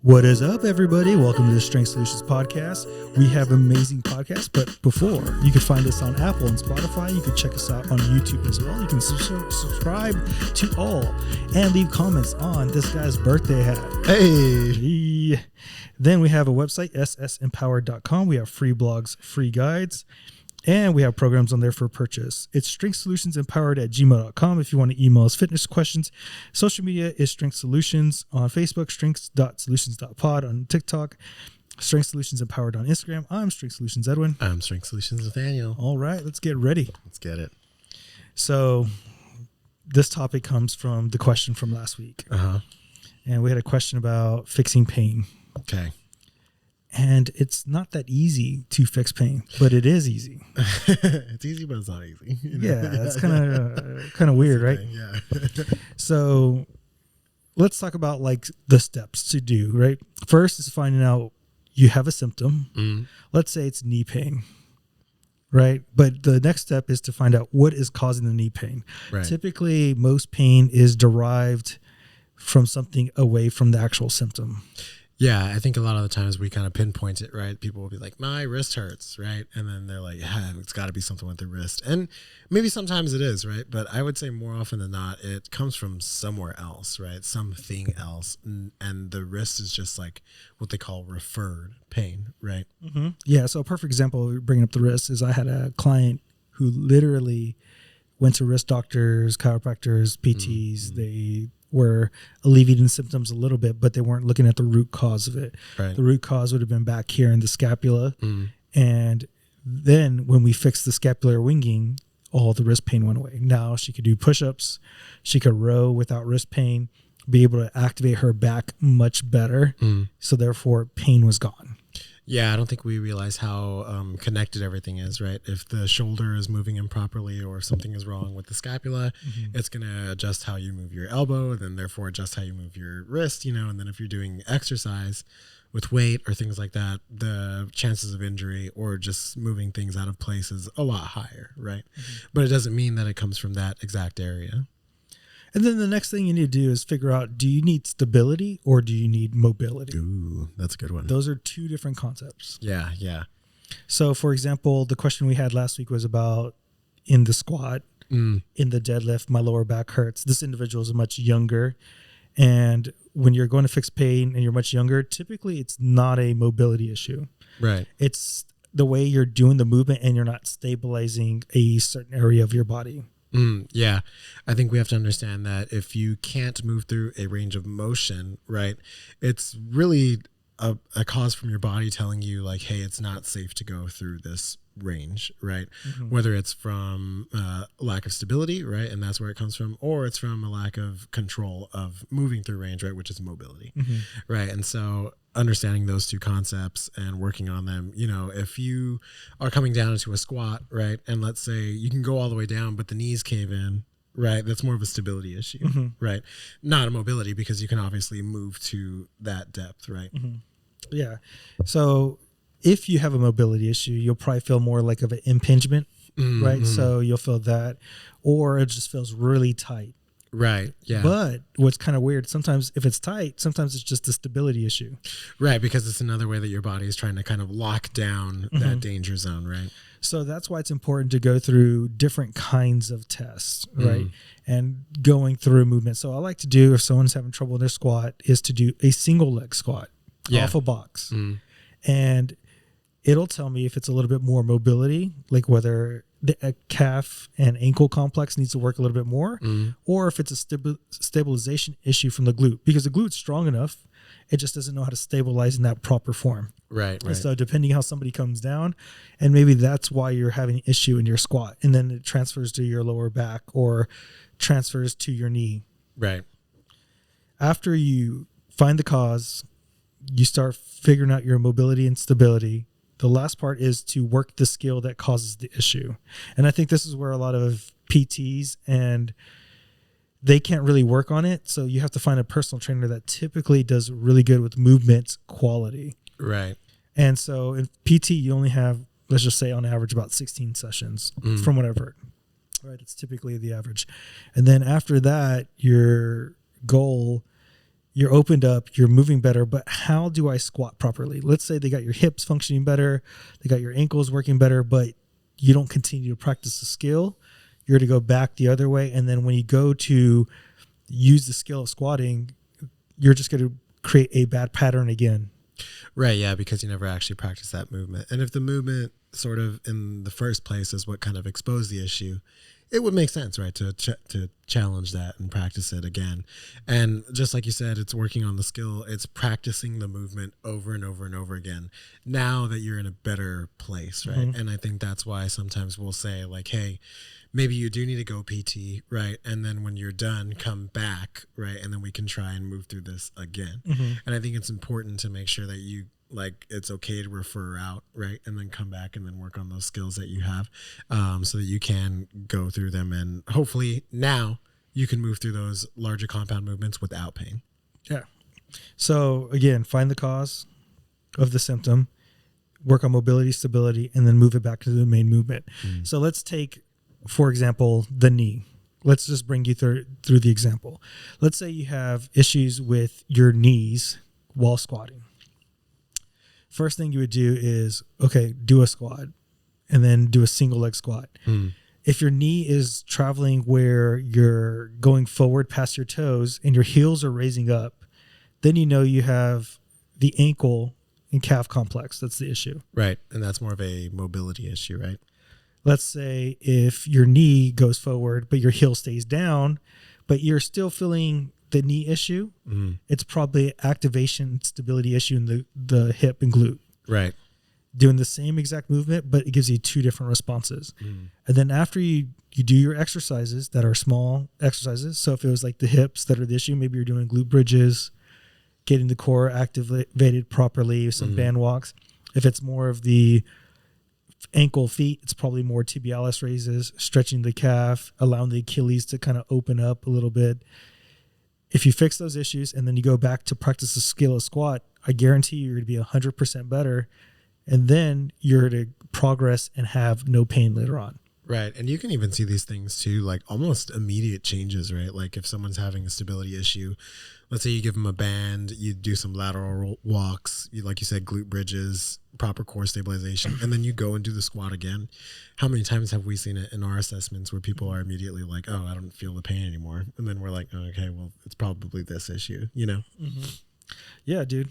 What is up, everybody? Welcome to the Strength Solutions Podcast. We have amazing podcasts, but before, you can find us on Apple and Spotify. You can check us out on YouTube as well. You can subscribe to all and leave comments on this guy's birthday hat. Hey! Then we have a website, ssempowered.com. We have free blogs, free guides, and we have programs on there for purchase. It's strengthsolutionsempowered@gmail.com if you want to email us fitness questions. Social media is Strength Solutions on Facebook, strengths.solutions.pod on TikTok, Strength Solutions Empowered on Instagram. I'm Strength Solutions Edwin. I'm Strength Solutions Nathaniel. All right, let's get ready. Let's get it. So this topic comes from the question from last week. And we had a question about fixing pain. Okay. And it's not that easy to fix pain, but it is easy. It's easy, but it's not easy. You know? Yeah, that's kind of weird, right? Yeah. So let's talk about like the steps to do, right? First is finding out you have a symptom. Let's say it's knee pain, right? But the next step is to find out what is causing the knee pain. Right. Typically, most pain is derived from something away from the actual symptom. Yeah, I think a lot of the times we kind of pinpoint it, right? People will be like, my wrist hurts, right? And then they're like, yeah, it's got to be something with the wrist. And maybe sometimes it is, right? But I would say more often than not, it comes from somewhere else, right? Something else. And the wrist is just like what they call referred pain, right? Mm-hmm. Yeah, so a perfect example of bringing up the wrist is I had a client who literally went to wrist doctors, chiropractors, PTs. They were alleviating symptoms a little bit, but they weren't looking at the root cause of it. Right. The root cause would have been back here in the scapula. And then when we fixed the scapular winging, all the wrist pain went away. Now she could do push-ups. She could row without wrist pain, be able to activate her back much better. So therefore, pain was gone. Yeah, I don't think we realize how connected everything is, right? If the shoulder is moving improperly or if something is wrong with the scapula, it's going to adjust how you move your elbow, then therefore adjust how you move your wrist, and then if you're doing exercise with weight or things like that, the chances of injury or just moving things out of place is a lot higher, right? But it doesn't mean that it comes from that exact area. And then the next thing you need to do is figure out, do you need stability or do you need mobility? Ooh, that's a good one. Those are two different concepts. Yeah. So, for example, the question we had last week was about in the squat, in the deadlift, my lower back hurts. This individual is much younger. And when you're going to fix pain and you're much younger, typically it's not a mobility issue. Right. It's the way you're doing the movement and you're not stabilizing a certain area of your body. Yeah, I think we have to understand that if you can't move through a range of motion, right, it's really a cause from your body telling you like, hey, it's not safe to go through this range, right? Whether it's from lack of stability, right, and that's where it comes from, or it's from a lack of control of moving through range, right, which is mobility, right? And so understanding those two concepts and working on them, if you are coming down into a squat, right, and let's say you can go all the way down, but the knees cave in, right, that's more of a stability issue, right? Not a mobility, because you can obviously move to that depth, right? Yeah. So if you have a mobility issue, you'll probably feel more like of an impingement, right? So you'll feel that, or it just feels really tight. Right. Yeah. But what's kind of weird, sometimes if it's tight, sometimes it's just a stability issue. Right. Because it's another way that your body is trying to kind of lock down that danger zone. Right. So that's why it's important to go through different kinds of tests, right? And going through movement. So I like to do, if someone's having trouble in their squat, is to do a single leg squat off a box. And it'll tell me if it's a little bit more mobility, like whether the calf and ankle complex needs to work a little bit more, or if it's a stabilization issue from the glute, because the glute's strong enough, it just doesn't know how to stabilize in that proper form. Right. And so depending how somebody comes down, and maybe that's why you're having an issue in your squat, and then it transfers to your lower back or transfers to your knee. Right. After you find the cause, you start figuring out your mobility and stability. The last part is to work the skill that causes the issue. And I think this is where a lot of PTs, and they can't really work on it. So you have to find a personal trainer that typically does really good with movement quality. Right. And so in PT, you only have, let's just say on average, about 16 sessions from what I've heard. Right. It's typically the average. And then after that, your goal you're opened up, you're moving better, but how do I squat properly? Let's say they got your hips functioning better, they got your ankles working better, but you don't continue to practice the skill. You're to go back the other way. And then when you go to use the skill of squatting, you're just going to create a bad pattern again. Right. Yeah. Because you never actually practice that movement. And if the movement sort of in the first place is what kind of exposed the issue, it would make sense, right, to challenge that and practice it again. And just like you said, it's working on the skill. It's practicing the movement over and over and over again now that you're in a better place, right? Mm-hmm. And I think that's why sometimes we'll say, like, hey, maybe you do need to go PT, right? And then when you're done, come back, right? And then we can try and move through this again. Mm-hmm. And I think it's important to make sure that you, like, it's okay to refer out, right? And then come back and then work on those skills that you have, so that you can go through them. And hopefully now you can move through those larger compound movements without pain. Yeah. So again, find the cause of the symptom, work on mobility, stability, and then move it back to the main movement. Mm. So let's take, for example, the knee. Let's just bring you through the example. Let's say you have issues with your knees while squatting. First thing you would do is, okay, do a squat and then do a single leg squat. Mm. If your knee is traveling where you're going forward past your toes and your heels are raising up, then you know you have the ankle and calf complex. That's the issue. Right. And that's more of a mobility issue, right? Let's say if your knee goes forward, but your heel stays down, but you're still feeling the knee issue, it's probably activation stability issue in the hip and glute. Right. Doing the same exact movement, but it gives you two different responses. And then after you do your exercises that are small exercises, so if it was like the hips that are the issue, maybe you're doing glute bridges, getting the core activated properly, some band walks. If it's more of the ankle, feet, it's probably more tibialis raises, stretching the calf, allowing the Achilles to kind of open up a little bit. If you fix those issues and then you go back to practice the skill of squat, I guarantee you're going to be 100% better. And then you're to progress and have no pain later on. Right. And you can even see these things too, like almost immediate changes, right? Like if someone's having a stability issue, let's say you give them a band, you do some lateral walks, like you said, glute bridges, proper core stabilization, and then you go and do the squat again. How many times have we seen it in our assessments where people are immediately like, oh, I don't feel the pain anymore. And then we're like, oh, okay, well, it's probably this issue, you know? Mm-hmm. Yeah, dude.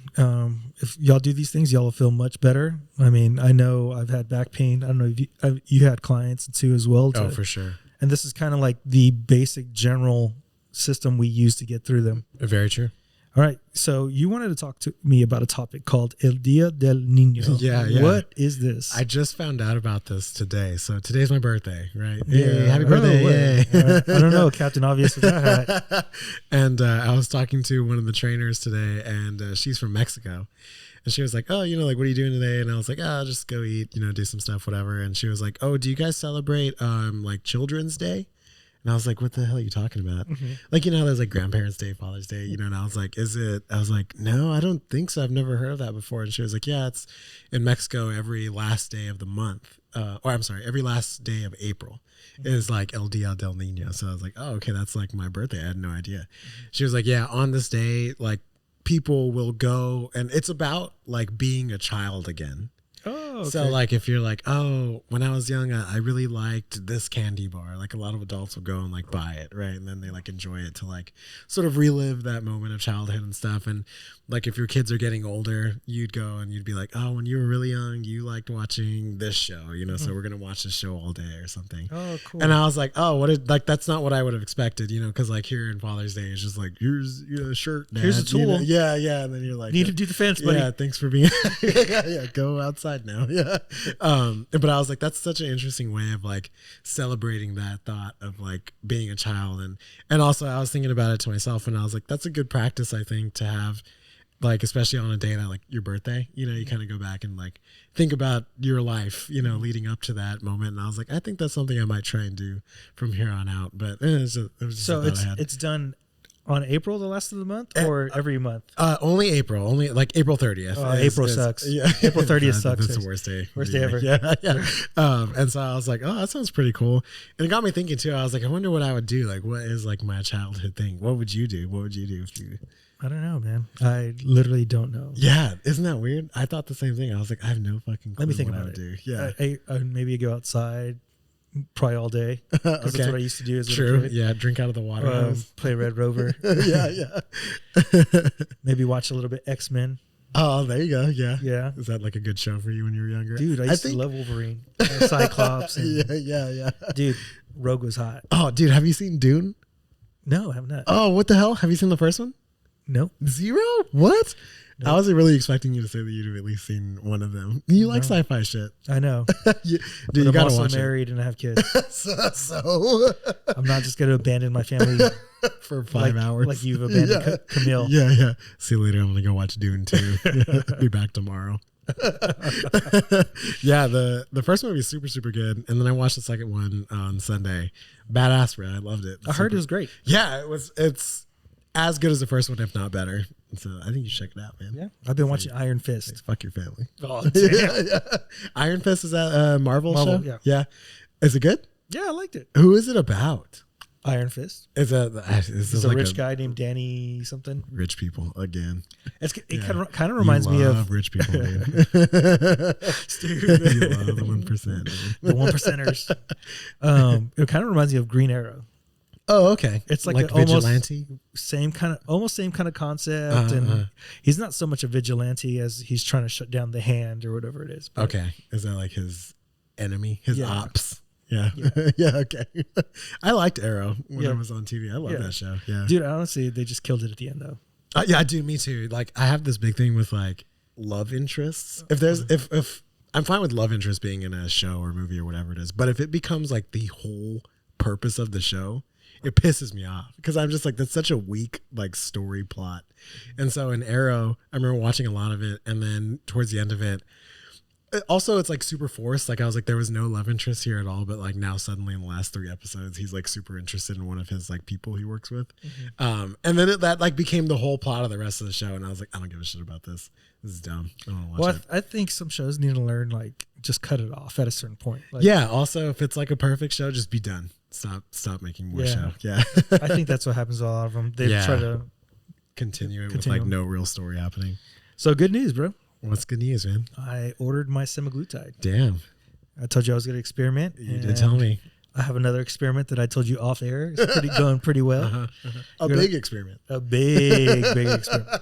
If y'all do these things, y'all will feel much better. I mean, I know I've had back pain. I don't know if you had clients too as well. Oh, for sure. And this is kind of like the basic general system we use to get through them. Very true. All right. So you wanted to talk to me about a topic called El Dia Del Nino. Yeah. What is this? I just found out about this today. So today's my birthday, right? Yeah. Happy birthday. Yay. I don't know, Captain Obvious with that hat. And I was talking to one of the trainers today, and she's from Mexico. And she was like, oh, like, what are you doing today? And I was like, I'll just go eat, do some stuff, whatever. And she was like, oh, do you guys celebrate like Children's Day? And I was like, what the hell are you talking about? Mm-hmm. Like, there's like Grandparents' Day, Father's Day, and I was like, I was like, no, I don't think so. I've never heard of that before. And she was like, yeah, it's in Mexico every last day of the month. Every last day of April is like El Dia Del Nino. So I was like, oh, okay, that's like my birthday. I had no idea. Mm-hmm. She was like, yeah, on this day, like people will go, and it's about like being a child again. Oh, okay. So like if you're like, oh, when I was young, I really liked this candy bar. Like a lot of adults will go and like buy it, right? And then they like enjoy it to like sort of relive that moment of childhood and stuff. And like if your kids are getting older, you'd go and you'd be like, oh, when you were really young, you liked watching this show, so we're gonna watch this show all day or something. Oh, cool. And I was like, oh, that's not what I would have expected, because like here in Father's Day, it's just like, here's a shirt, Dad. Here's a tool. Yeah. And then you're like, need to do the fence, buddy. Yeah, thanks for being. yeah, go outside now. Yeah. But I was like, that's such an interesting way of like celebrating that thought of like being a child. And also I was thinking about it to myself, and I was like, that's a good practice, I think, to have, like, especially on a day that like your birthday, you kind of go back and like think about your life, leading up to that moment. And I was like, I think that's something I might try and do from here on out. But it's so it's done On April, the last of the month, or every month? Only April. Only like April 30th. April sucks. Yeah, April 30th sucks. That's the worst day. Worst day ever. Yeah, yeah. And so I was like, oh, that sounds pretty cool. And it got me thinking too. I was like, I wonder what I would do. Like, what is like my childhood thing? What would you do? What would you do if you? I don't know, man. I literally don't know. Yeah, isn't that weird? I thought the same thing. I was like, I have no fucking clue. Let me think what about I would it. do. Yeah, I maybe go outside. Probably all day. Because that's what I used to do as a True. kid. Yeah, drink out of the water hose. Play Red Rover. Yeah. Maybe watch a little bit X-Men. Oh, there you go. Yeah. Yeah. Is that like a good show for you when you were younger? Dude, I used to love Wolverine. And Cyclops. And, yeah. Dude, Rogue was hot. Oh, dude, have you seen Dune? No, I have not. Oh, what the hell? Have you seen the first one? Nope. Zero? What? Nope. I wasn't really expecting you to say that you'd have at least seen one of them. You like sci-fi shit. I know. Dude, but you I'm gotta also watch married and I have kids. so I'm not just going to abandon my family for 5 hours. Like you've abandoned Camille. Yeah. See you later. I'm going to go watch Dune 2. Be back tomorrow. Yeah, the first movie is super, super good. And then I watched the second one on Sunday. Badass, bro. I loved it. I heard it was great. Yeah, it's as good as the first one, if not better. So I think you should check it out, man. Yeah, I've been watching Iron Fist. Fuck your family. Oh, damn. Yeah. Iron Fist, is that a Marvel show? Yeah. Is it good? Yeah, I liked it. Who is it about? Iron Fist. Is It's like a rich guy named Danny something. Rich people again. It kind of reminds me of rich people, dude. Stupid. You love the 1%. The 1%ers. It kind of reminds me of Green Arrow. Oh, okay. It's like vigilante, almost same kind of concept, and he's not so much a vigilante as he's trying to shut down the hand or whatever it is. But okay, is that like his enemy, his ops? Yeah. Okay. I liked Arrow when it was on TV. I love that show. Yeah, dude. Honestly, they just killed it at the end, though. Yeah, dude. Me too. Like, I have this big thing with like love interests. If I'm fine with love interest being in a show or movie or whatever it is, but if it becomes like the whole purpose of the show, it pisses me off because I'm just like, that's such a weak like story plot. And so in Arrow, I remember watching a lot of it, and then towards the end of it, also it's like super forced. Like I was like, there was no love interest here at all, but like now suddenly in the last 3 episodes, he's like super interested in one of his like people he works with. And then that like became the whole plot of the rest of the show, and I was like, I don't give a shit about this. This is dumb. I don't want to watch it. I think some shows need to learn like just cut it off at a certain point. Like, yeah. Also, if it's like a perfect show, just be done. Stop making more show. Yeah. I think that's what happens to a lot of them. They try to continue it with like no real story happening. So good news, bro. What's good news, man? I ordered my Semiglutide. Damn. I told you I was going to experiment. You did tell me. I have another experiment that I told you off air. It's going pretty well. A big experiment. A big experiment.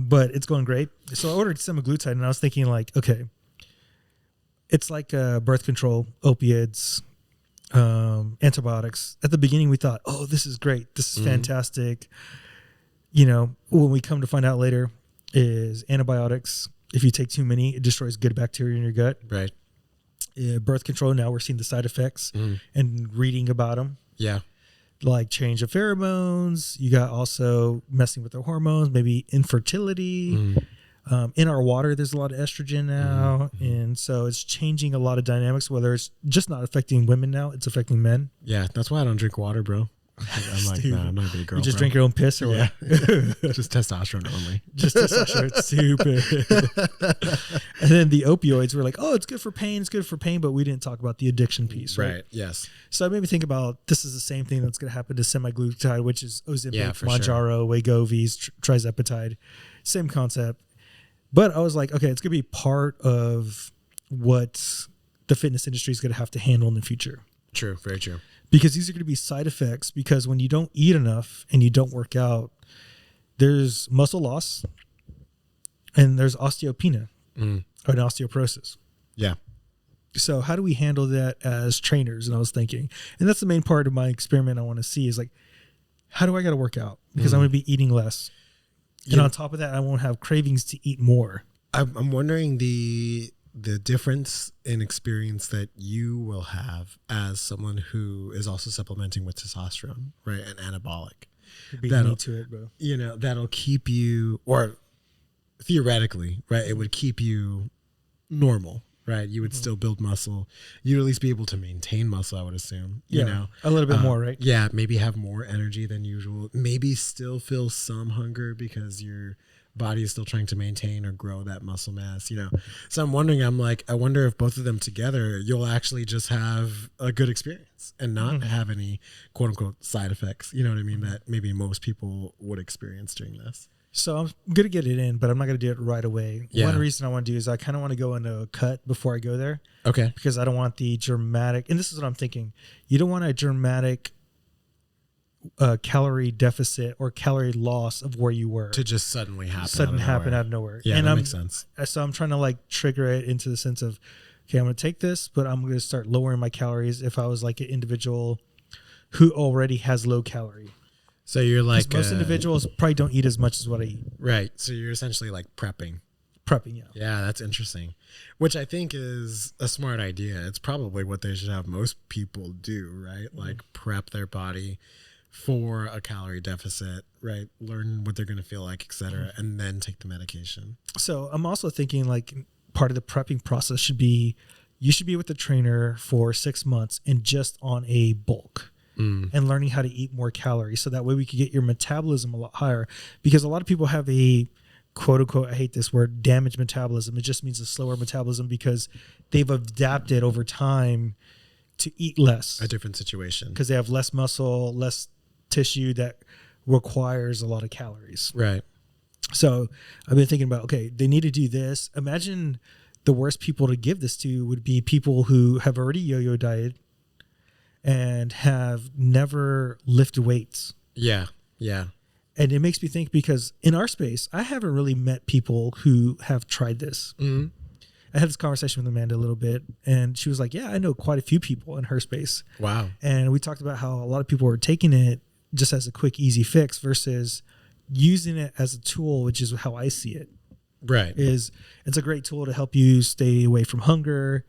But it's going great. So I ordered Semiglutide, and I was thinking like, okay, it's like birth control, opiates, antibiotics. At the beginning, we thought, oh, this is great. This is fantastic. You know, when we come to find out later is antibiotics. If you take too many, it destroys good bacteria in your gut. Right. Birth control, now we're seeing the side effects and reading about them. Yeah. Like change of pheromones. You got also messing with the hormones, maybe infertility. In our water, there's a lot of estrogen now. And so it's changing a lot of dynamics, whether it's just not affecting women now, it's affecting men. Yeah, that's why I don't drink water, bro. I'm like, nah, I'm not a big girl. You just drink your own piss or what? Just testosterone only. Just testosterone. Stupid. And then the opioids were like, oh, it's good for pain, but we didn't talk about the addiction piece, right? Yes. So it made me think about this is the same thing that's going to happen to semiglutide, which is Ozempic, Mounjaro, sure. Wegovy, trizepatide. Same concept. But I was like, okay, it's going to be part of what the fitness industry is going to have to handle in the future. True. Very true. Because these are going to be side effects, because when you don't eat enough and you don't work out, there's muscle loss and there's osteopenia or osteoporosis. Yeah. So how do we handle that as trainers? And I was thinking, and that's the main part of my experiment I want to see is like, how do I got to work out? Because I'm going to be eating less. And on top of that, I won't have cravings to eat more. I'm wondering the difference in experience that you will have as someone who is also supplementing with testosterone, right? And anabolic. That'll to it, bro. You know, that'll keep you, or theoretically, right? It would keep you normal, right? You would still build muscle. You'd at least be able to maintain muscle, I would assume. You know, a little bit more, right? Yeah, maybe have more energy than usual. Maybe still feel some hunger because your body is still trying to maintain or grow that muscle mass, you know. So I'm wondering, I wonder if both of them together, you'll actually just have a good experience and not have any quote unquote side effects, you know what I mean, that maybe most people would experience during this. So I'm going to get it in, but I'm not going to do it right away. Yeah. One reason I want to do is I kind of want to go into a cut before I go there. Okay. Because I don't want the dramatic, and this is what I'm thinking. You don't want a dramatic calorie deficit or calorie loss of where you were to just suddenly happen out of nowhere. Yeah, and that makes sense. So I'm trying to like trigger it into the sense of, okay, I'm going to take this, but I'm going to start lowering my calories if I was like an individual who already has low calorie. So you're like most individuals probably don't eat as much as what I eat. Right. So you're essentially like prepping. Yeah. Yeah, that's interesting. Which I think is a smart idea. It's probably what they should have most people do, right? Like prep their body for a calorie deficit, right? Learn what they're going to feel like, et cetera, and then take the medication. So I'm also thinking like part of the prepping process should be, you should be with the trainer for 6 months and just on a bulk. And learning how to eat more calories. So that way we could get your metabolism a lot higher, because a lot of people have a quote unquote, I hate this word, damaged metabolism. It just means a slower metabolism because they've adapted over time to eat less. A different situation. Because they have less muscle, less tissue that requires a lot of calories. Right. So I've been thinking about, okay, they need to do this. Imagine the worst people to give this to would be people who have already yo-yo dieted and have never lifted weights. Yeah. Yeah. And it makes me think, because in our space, I haven't really met people who have tried this. I had this conversation with Amanda a little bit, and she was like, yeah, I know quite a few people in her space. Wow. And we talked about how a lot of people are taking it just as a quick, easy fix versus using it as a tool, which is how I see it. Right. It's a great tool to help you stay away from hunger.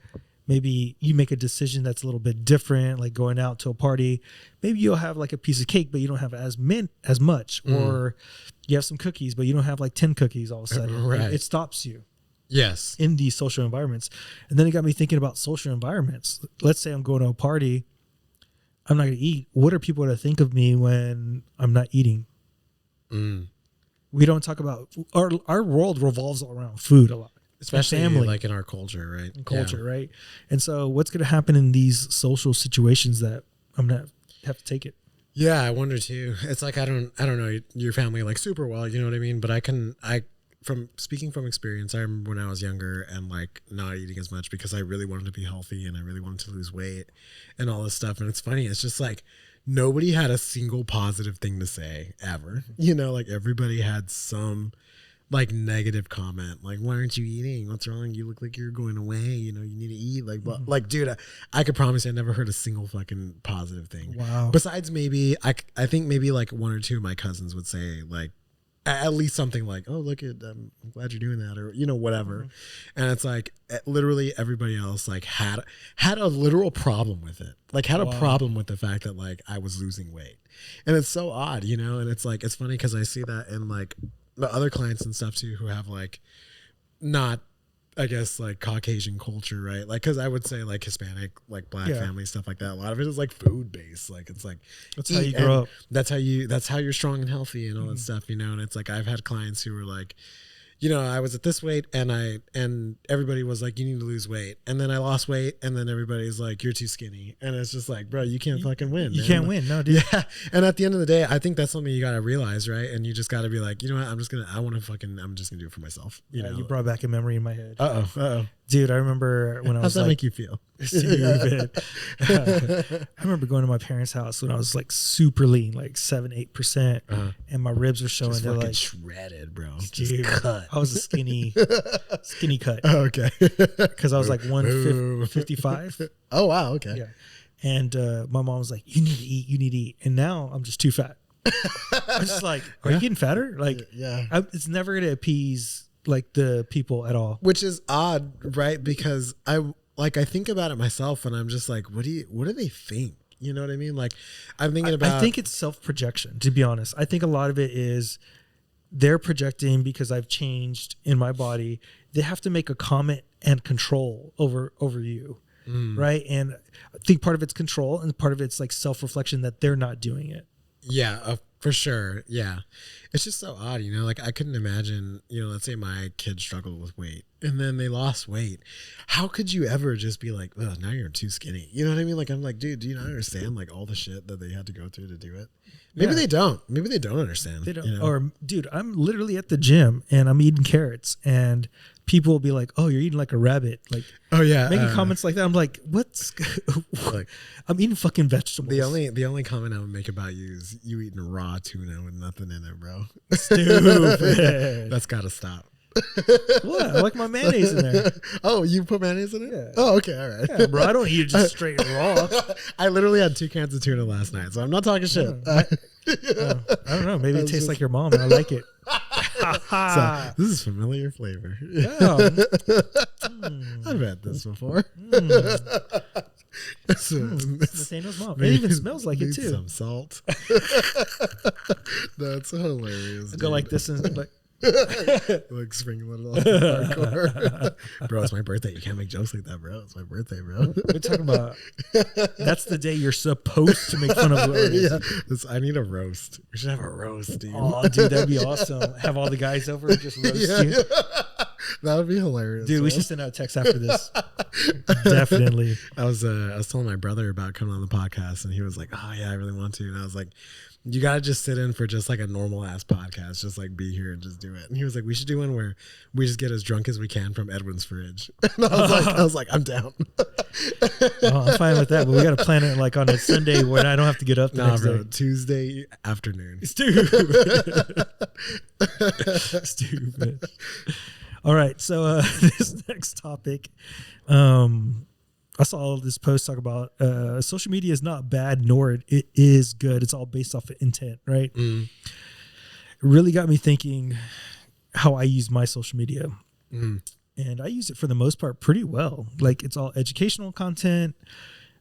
Maybe you make a decision that's a little bit different, like going out to a party. Maybe you'll have like a piece of cake, but you don't have as much. Or you have some cookies, but you don't have like 10 cookies all of a sudden. Right. It stops you. Yes. In these social environments. And then it got me thinking about social environments. Let's say I'm going to a party. I'm not going to eat. What are people going to think of me when I'm not eating? We don't talk about our world revolves around food a lot. Especially family, like in our culture, right? Right? And so what's going to happen in these social situations that I'm going to have to take it? Yeah, I wonder too. It's like, I don't know your family like super well, you know what I mean? But from speaking from experience, I remember when I was younger and like not eating as much because I really wanted to be healthy and I really wanted to lose weight and all this stuff. And it's funny, it's just like nobody had a single positive thing to say ever. You know, like everybody had some like negative comment, like, why aren't you eating? What's wrong? You look like you're going away. You know, you need to eat. Like, like, dude, I could promise you I never heard a single fucking positive thing. Wow. Besides maybe, I think maybe like one or two of my cousins would say like, at least something like, oh, look at, I'm glad you're doing that, or, you know, whatever. And it's like literally everybody else like had a literal problem with it. Like had a problem with the fact that like I was losing weight. And it's so odd, you know? And it's like, it's funny because I see that in like the other clients and stuff too, who have like not, I guess, like Caucasian culture, right? Like, cause I would say like Hispanic, like black family, stuff like that. A lot of it is like food based. Like it's like, that's how you grow up. That's how you're strong and healthy and all that stuff, you know? And it's like, I've had clients who were like, you know, I was at this weight and everybody was like, you need to lose weight. And then I lost weight and then everybody's like, you're too skinny. And it's just like, bro, you can't fucking win. You can't win. No, dude. Yeah. And at the end of the day, I think that's something you got to realize, right? And you just got to be like, you know what? I'm just going to do it for myself. You know? You brought back a memory in my head. Uh-oh. Dude, I remember when I was How's that make you feel? I remember going to my parents' house when I was like super lean, like 7-8%, and my ribs were showing. Just they're fucking like shredded, bro. Dude, cut. I was a skinny cut. Oh, okay. Because I was like 155. Oh wow, okay. Yeah. And my mom was like, you need to eat. And now I'm just too fat. I'm just like, are you getting fatter? Like, it's never going to appease like the people at all. Which is odd, right? Because I think about it myself and I'm just like, what do they think? You know what I mean? Like I'm thinking about, I think it's self-projection, to be honest. I think a lot of it is they're projecting because I've changed in my body. They have to make a comment and control over you. Right. And I think part of it's control and part of it's like self-reflection that they're not doing it. Yeah, for sure. Yeah. It's just so odd, you know, like I couldn't imagine, you know, let's say my kid struggled with weight and then they lost weight. How could you ever just be like, oh, now you're too skinny? You know what I mean? Like, I'm like, dude, do you not understand like all the shit that they had to go through to do it? Maybe they don't. Maybe they don't understand. They don't. You know? Or, dude, I'm literally at the gym and I'm eating carrots and people will be like, oh, you're eating like a rabbit. Like, oh yeah, making comments like that. I'm like, what's like, I'm eating fucking vegetables. The only comment I would make about you is you eating raw tuna with nothing in it, bro. Stupid. That's gotta stop. What? I like my mayonnaise in there. Oh, you put mayonnaise in it? Yeah. Oh, okay, all right. Yeah, bro, I don't eat it just straight raw. I literally had 2 cans of tuna last night, so I'm not talking shit. I don't know. Maybe it tastes like your mom and I like it. So, this is familiar flavor. Yeah. I've had this before. It's Nathaniel's mom. It even smells like it too. Some salt. That's hilarious. I go like this and like like sprinkling it all hardcore. Bro, it's my birthday. You can't make jokes like that, bro. It's my birthday, bro. We're talking about that's the day you're supposed to make fun of Lori's. Yeah, I need a roast. We should have a roast, dude. Oh, dude, that'd be awesome. Have all the guys over and just roast you. Yeah. That would be hilarious. Dude, we should send out a text after this. Definitely. I was telling my brother about coming on the podcast and he was like, oh yeah, I really want to. And I was like, you gotta just sit in for just like a normal ass podcast, just like be here and just do it. And he was like, we should do one where we just get as drunk as we can from Edwin's fridge. And I was like, I'm down. Oh, I'm fine with that, but we gotta plan it like on a Sunday when I don't have to get up the next day. Tuesday afternoon. Stupid. Stupid. All right, so this next topic, I saw this post talk about social media is not bad, nor it is good. It's all based off of intent, right? It really got me thinking how I use my social media. And I use it for the most part pretty well. Like it's all educational content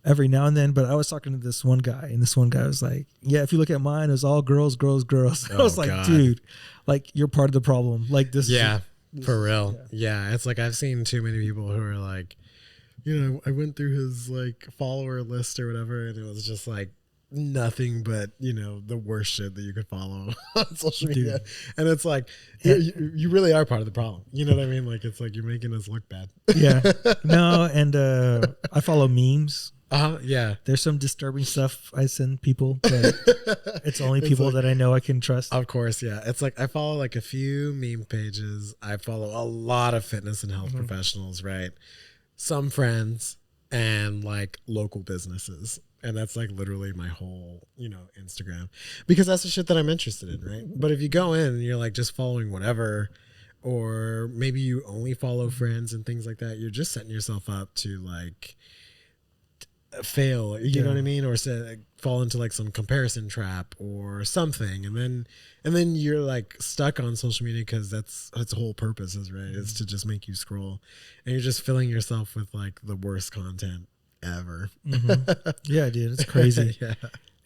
every now and then. But I was talking to this one guy and this one guy was like, yeah, if you look at mine, it was all girls, girls, girls. I was like, God. Dude, like you're part of the problem. Like this. Yeah, for real. Yeah. It's like I've seen too many people who are like, you know, I went through his like follower list or whatever, and it was just like nothing but, you know, the worst shit that you could follow on social media. And it's like, you really are part of the problem. You know what I mean? Like, it's like you're making us look bad. Yeah. No, and I follow memes. Yeah. There's some disturbing stuff I send people, but it's only people like, that I know I can trust. Of course, yeah. It's like I follow like a few meme pages. I follow a lot of fitness and health professionals, right? Some friends and like local businesses. And that's like literally my whole, you know, Instagram, because that's the shit that I'm interested in. Right. But if you go in and you're like just following whatever, or maybe you only follow friends and things like that, you're just setting yourself up to like fail, you know what I mean? Or fall into like some comparison trap or something. And then you're like stuck on social media because that's its whole purpose is, right? Is to just make you scroll, and you're just filling yourself with like the worst content ever. Yeah, dude, it's crazy. Yeah.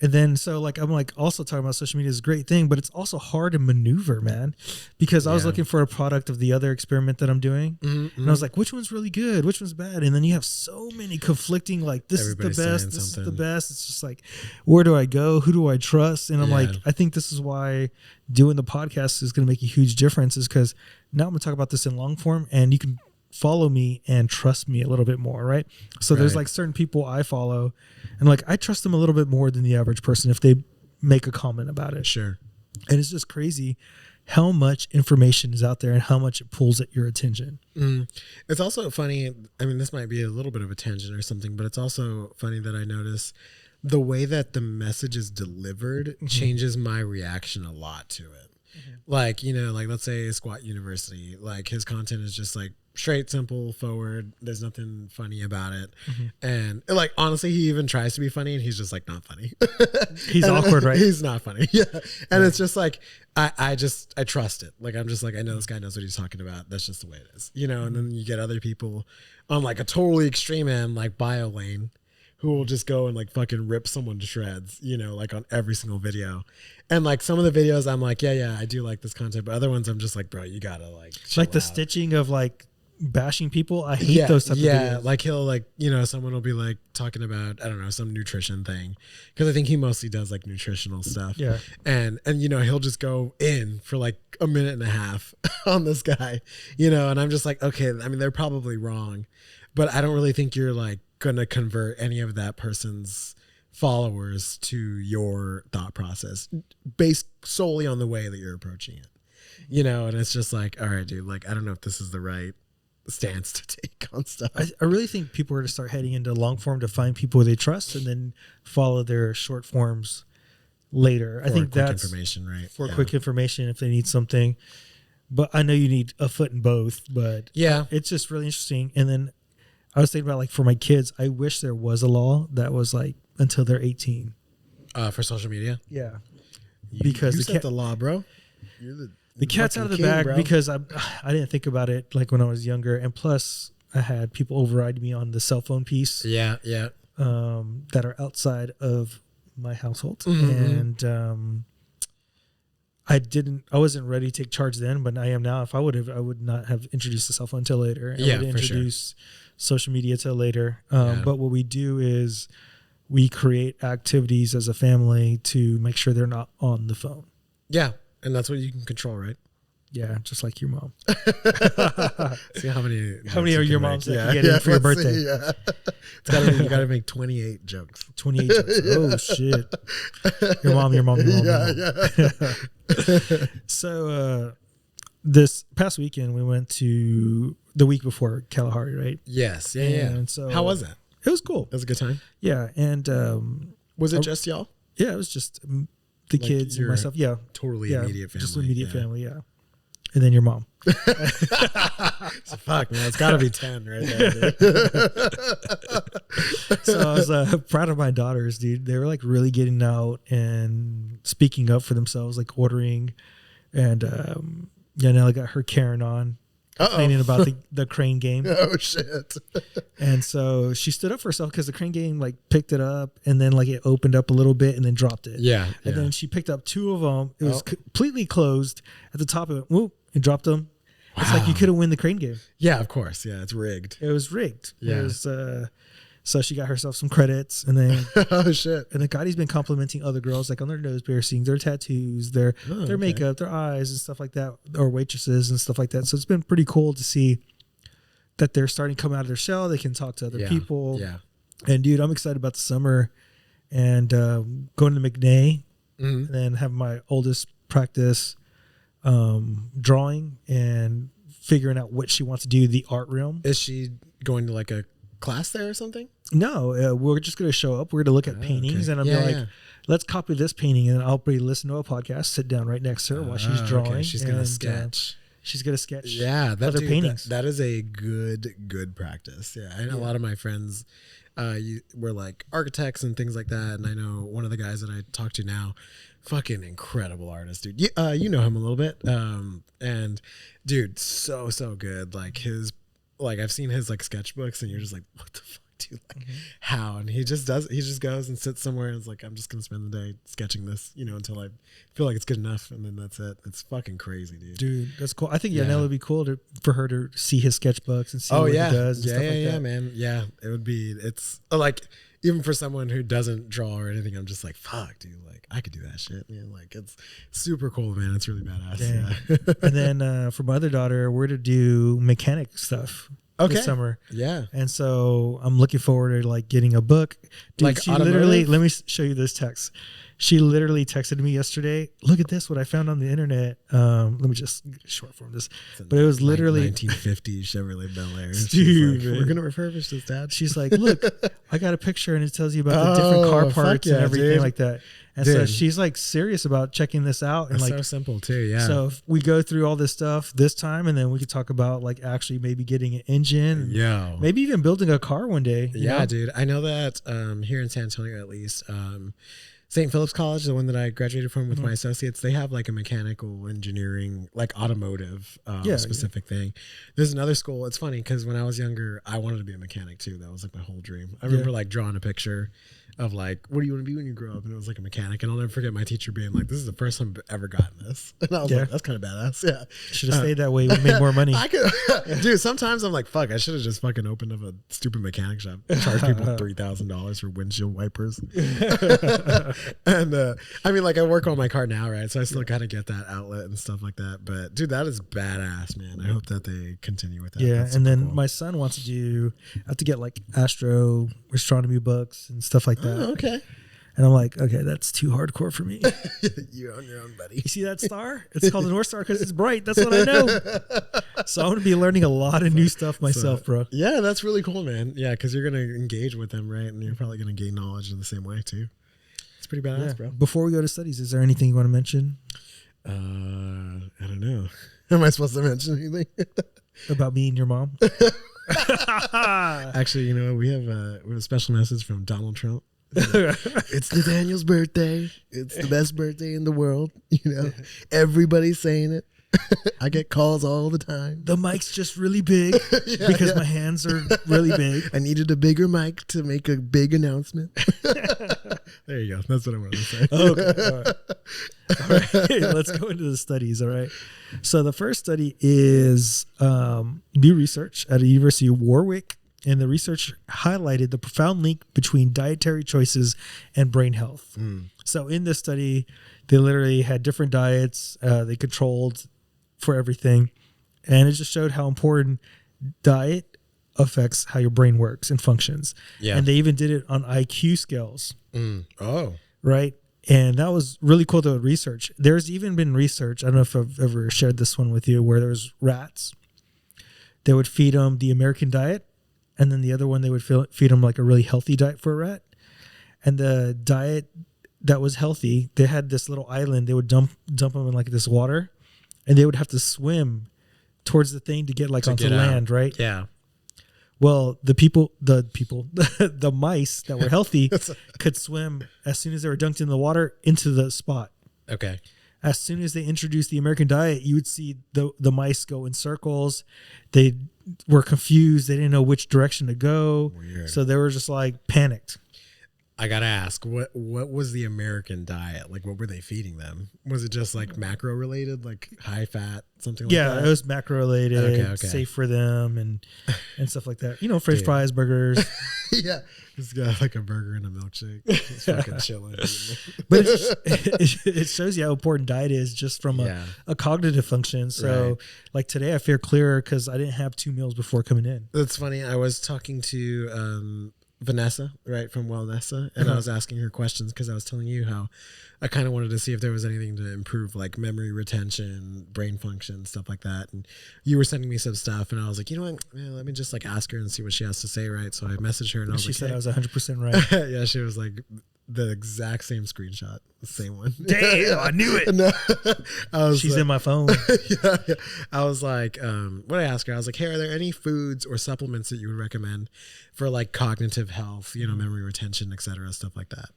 And then so like I'm like also talking about social media is a great thing, but it's also hard to maneuver, man, because I was looking for a product of the other experiment that I'm doing, and I was like, which one's really good, which one's bad, and then you have so many conflicting like this Everybody's is the best, this something. is the best. It's just like, where do I go? Who do I trust? And I'm like, I think this is why doing the podcast is going to make a huge difference, is because now I'm going to talk about this in long form, and you can follow me and trust me a little bit more, right? So there's like certain people I follow and like I trust them a little bit more than the average person if they make a comment about it. Sure. And it's just crazy how much information is out there and how much it pulls at your attention. It's also funny, I mean, this might be a little bit of a tangent or something, but it's also funny that I notice the way that the message is delivered changes my reaction a lot to it. Like, you know, like let's say Squat University, like his content is just like straight, simple, forward. There's nothing funny about it. And like, honestly, he even tries to be funny and he's just like not funny. He's awkward, right? He's not funny. Yeah. And it's just like, I trust it. Like, I'm just like, I know this guy knows what he's talking about. That's just the way it is, you know? And then you get other people on like a totally extreme end, like Bio Lane, who will just go and like fucking rip someone to shreds, you know, like on every single video. And like some of the videos I'm like, yeah, I do like this content, but other ones I'm just like, bro, you gotta like chill like the out. stitching of like bashing people. I hate those type of videos. Like he'll like, you know, someone will be like talking about, I don't know, some nutrition thing, because I think he mostly does like nutritional stuff. Yeah. And you know, he'll just go in for like a minute and a half on this guy, you know, and I'm just like, okay, I mean, they're probably wrong, but I don't really think you're like gonna convert any of that person's followers to your thought process based solely on the way that you're approaching it, you know. And it's just like, all right, dude, like I don't know if this is the right stance to take on stuff. I really think people are to start heading into long form to find people they trust and then follow their short forms later. I think that's information, right? For quick information if they need something. But I know you need a foot in both, but yeah, it's just really interesting. And then I was thinking about like for my kids, I wish there was a law that was like until they're 18. For social media? Yeah. Because you set the law, bro. You're the cat's out of the bag, bro. Because I didn't think about it like when I was younger. And plus I had people override me on the cell phone piece. Yeah. That are outside of my household. Mm-hmm. And I wasn't ready to take charge then, but I am now. If I would not have introduced the cell phone until later. I would introduce social media till later. But what we do is we create activities as a family to make sure they're not on the phone. Yeah. And that's what you can control, right? Yeah. Just like your mom. See how many are your moms that you get in for your birthday? You got to make 28 jokes. 28 jokes. Oh shit. Your mom. Yeah. So, this past weekend we went to the week before Kalahari, right? Yes. Yeah. And so how was that? It was cool. It was a good time. Yeah. And, was it just y'all? Yeah, it was just the kids and myself. Yeah. Totally immediate family. Just immediate family. Yeah. And then your mom. So fuck, man. It's got to be 10 right there, dude. So I was proud of my daughters, dude. They were like really getting out and speaking up for themselves, like ordering. And Janelle got her Karen on, complaining about the crane game. Oh, shit. And so she stood up for herself because the crane game like picked it up and then like it opened up a little bit and then dropped it. Yeah. And then she picked up two of them. It was completely closed. At the top of it, whoop, and dropped them. Wow. It's like you could have won the crane game. Yeah, of course. Yeah, it's rigged. It was rigged. Yeah. It was, so she got herself some credits, and then oh shit! And then Gotti's been complimenting other girls like on their nose piercings, their tattoos, their makeup, their eyes, and stuff like that, or waitresses and stuff like that. So it's been pretty cool to see that they're starting to come out of their shell. They can talk to other people. Yeah. And dude, I'm excited about the summer and going to McNay, and then have my oldest practice drawing and figuring out what she wants to do, the art realm. Is she going to like a class there or something? No, we're just going to show up. We're going to look at paintings, and I'm like, let's copy this painting, and I'll be listening to a podcast, sit down right next to her while she's drawing. Okay. She's going to sketch. She's going to sketch. Yeah, other paintings. That is a good practice. Yeah, I know a lot of my friends were like architects and things like that, and I know one of the guys that I talk to now, fucking incredible artist, dude. You know him a little bit, and dude, so good. Like I've seen his like sketchbooks, and you're just like, what the fuck, dude? Like, how? And he just goes and sits somewhere and is like, I'm just gonna spend the day sketching this, until I feel like it's good enough, and then that's it. It's fucking crazy, dude. Dude, that's cool. I think Yanela would be cool for her to see his sketchbooks and see what he does. And stuff like that. Man. Yeah, it would be. It's like, even for someone who doesn't draw or anything, I'm just like, fuck, dude. Like, I could do that shit, man. Like, it's super cool, man. It's really badass. Yeah. And then for my other daughter, we're to do mechanic stuff this summer. Yeah. And so I'm looking forward to like getting a book. Dude, like, she literally, let me show you this text. She literally texted me yesterday, look at this, what I found on the internet. Let me just short form this. But it was literally 1950 Chevrolet Bel Air. Dude, like, we're going to refurbish this, Dad. She's like, look, I got a picture and it tells you about the different car parts and everything like that. And so she's like serious about checking this out. And that's like, so simple too. Yeah. So if we go through all this stuff this time, and then we could talk about like actually maybe getting an engine. Yeah. Maybe even building a car one day. Yeah, dude. I know that here in San Antonio, at least, St. Philip's College, the one that I graduated from with my associates, they have like a mechanical engineering, like automotive specific thing. There's another school. It's funny because when I was younger, I wanted to be a mechanic too. That was like my whole dream. I remember like drawing a picture of like, what do you want to be when you grow up? And it was like a mechanic. And I'll never forget my teacher being like, this is the first time I've ever gotten this. And I was like, that's kind of badass. Yeah. Should have stayed that way. We made more money. Dude, sometimes I'm like, fuck, I should have just fucking opened up a stupid mechanic shop, charge people $3,000 for windshield wipers. And I mean, like I work on my car now, right? So I still kind of get that outlet and stuff like that. But dude, that is badass, man. I hope that they continue with that. Yeah. And then my son wants to have to get like astronomy books and stuff like that. Oh, okay. And I'm like, okay, that's too hardcore for me. You're on your own, buddy. You see that star? It's called the North Star because it's bright. That's what I know. So I'm going to be learning a lot of new stuff myself, bro. Yeah, that's really cool, man. Yeah, because you're going to engage with them, right? And you're probably going to gain knowledge in the same way, too. It's pretty badass, bro. Before we go to studies, is there anything you want to mention? I don't know. Am I supposed to mention anything? About me and your mom? Actually, you know, we have a special message from Donald Trump. It's Nathaniel's birthday. It's the best birthday in the world. You know, everybody's saying it. I get calls all the time. The mic's just really big because my hands are really big. I needed a bigger mic to make a big announcement. There you go. That's what I wanted to say. Okay. All right. Let's go into the studies. All right. So the first study is new research at the University of Warwick. And the research highlighted the profound link between dietary choices and brain health. So in this study, they literally had different diets. They controlled for everything. And it just showed how important diet affects how your brain works and functions. Yeah. And they even did it on IQ scales. Oh. Right? And that was really cool to research. There's even been research, I don't know if I've ever shared this one with you, where there's rats. They would feed them the American diet. And then the other one, they would feed them like a really healthy diet for a rat. And the diet that was healthy, they had this little island. They would dump them in like this water, and they would have to swim towards the thing to get like onto land, right? Yeah. Well, the mice that were healthy could swim as soon as they were dunked in the water into the spot. Okay. As soon as they introduced the American diet, you would see the mice go in circles. They were confused. They didn't know which direction to go. Weird. So they were just like panicked. I gotta ask, what was the American diet? Like, what were they feeding them? Was it just like macro related, like high fat, something like that? Yeah, it was macro related, safe for them and stuff like that. You know, French fries, burgers. Yeah. He's got like a burger and a milkshake. He's fucking chilling. But it shows you how important diet is just from a cognitive function. So like today I feel clearer because I didn't have 2 meals before coming in. That's funny. I was talking to Vanessa, right, from Wellnessa, and I was asking her questions because I was telling you how I kind of wanted to see if there was anything to improve, like memory retention, brain function, stuff like that. And you were sending me some stuff, and I was like, you know what, let me just like ask her and see what she has to say, right? So I messaged her, and I was she like, said I was 100% right. Yeah, she was like the exact same screenshot, the same one. Damn, I knew it. No, she's in my phone. Yeah. I was like, what I asked her, I was like, hey, are there any foods or supplements that you would recommend for like cognitive health, you know, memory retention, et cetera, stuff like that?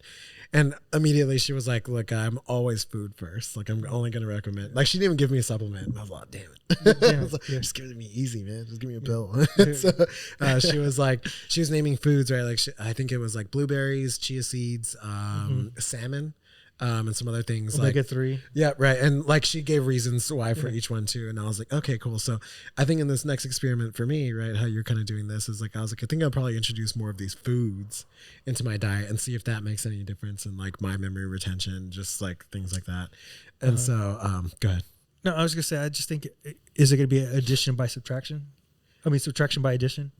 And immediately she was like, look, I'm always food first. Like, I'm only going to recommend, like, she didn't even give me a supplement. And I was like, damn it. I was like, just give it to me easy, man. Just give me a pill. So she was like, she was naming foods, right? Like, I think it was like blueberries, chia seeds, salmon, and some other things. Omega-3. Like, yeah, right. And like, she gave reasons why for each one too. And I was like, okay, cool. So I think in this next experiment for me, right, how you're kind of doing this is like, I was like, I think I'll probably introduce more of these foods into my diet and see if that makes any difference in like my memory retention, just like things like that. And so, go ahead. No, I was gonna say, I just think, is it gonna be addition by subtraction? I mean, subtraction by addition.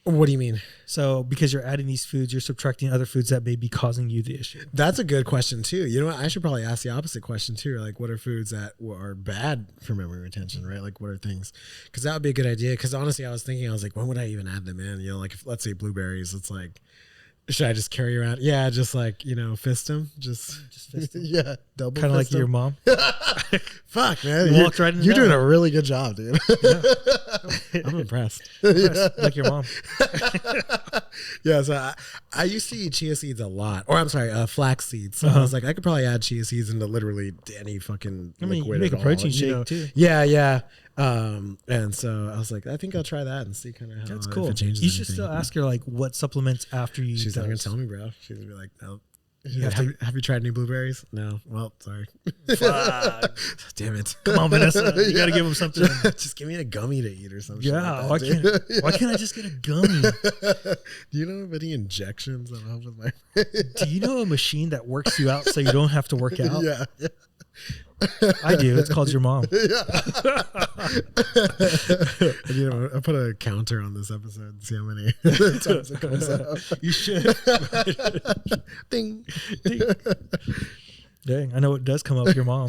What do you mean? So because you're adding these foods, you're subtracting other foods that may be causing you the issue. That's a good question too. You know what? I should probably ask the opposite question too. Like, what are foods that are bad for memory retention, right? Like, what are things? Because that would be a good idea. Because honestly, I was thinking, I was like, when would I even add them in? You know, like, if, let's say blueberries, it's like, Should I just carry around? Yeah, just like, fist him. Just fist him. Yeah, double Kind of like fist him. your mom. Fuck, man. You walked right into You're that doing one. a really good job, dude. Yeah. I'm impressed. Like your mom. Yeah, so I used to eat chia seeds a lot. Or I'm sorry, flax seeds. So I was like, I could probably add chia seeds into literally any fucking liquid. You make a protein shake too. Yeah. And so I was like, I think I'll try that and see kind of how That's cool. if it changes You should anything. still ask her like what supplements after you. She's not gonna tell me, bro. She's gonna be like, no. Have you tried any blueberries? No. Well, sorry. Damn it. Come on, Vanessa. You gotta give them something. Just give me a gummy to eat or something. Yeah. Like that, why can't I just get a gummy? Do you know of any injections that'll help with my? Do you know a machine that works you out so you don't have to work out? Yeah. I do. It's called your mom. I put a counter on this episode and see how many times it comes up. You should. Ding. Ding. Dang, I know it does come up your mom.